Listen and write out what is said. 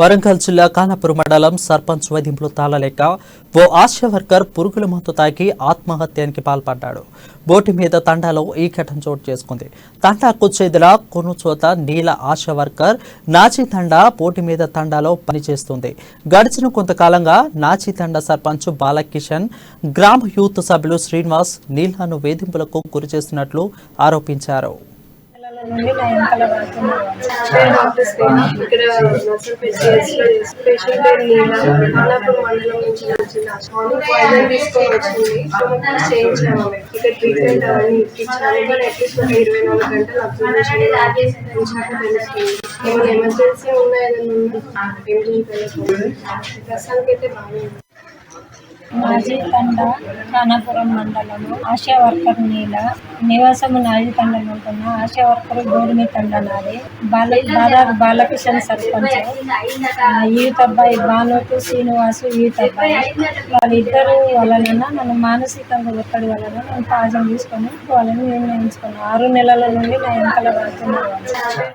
వరంగల్ జిల్లా ఖానాపూర్ మండలం సర్పంచ్ వేధింపులు తాళలేక ఓ ఆశా వర్కర్ పురుగుల మందు తాగి ఆత్మహత్యానికి పాల్పడ్డాడు. బోటి మీద తండాలో ఈ ఘటన చోటు చేసుకుంది. తండాకు చెందిన కొనుచోత నీల ఆశా వర్కర్ నాచి తండా బోటి మీద తండాలో పనిచేస్తుంది. గడిచిన కొంతకాలంగా నాచి తండా సర్పంచ్ బాలకిషన్, గ్రామ యూత్ సభ్యులు శ్రీనివాస్ నీళ్లను వేధింపులకు గురి చేస్తున్నట్లు ఆరోపించారు. ఎమర్జెన్సీ ప్రస్తుతానికైతే బాగుంది. నాజీ తండా ఖానాపురం మండలము ఆశా వర్కర్ నీల నివాసము నాజీ తండం ఉంటున్న ఆశా వర్కర్ గోడిమి తండ నాది బాలకిషన్ సర్పంచ్. యూత్ అబ్బాయి బానోతు శ్రీనివాసు యూత్ అబ్బాయి వాళ్ళిద్దరు వలన నన్ను మానసికంగా ఒత్తిడి వలన నేను పాజం తీసుకొని వాళ్ళని నిర్ణయించుకున్నాను. 6 నెలల నుండి నా వెనకాల పడుతున్నారు.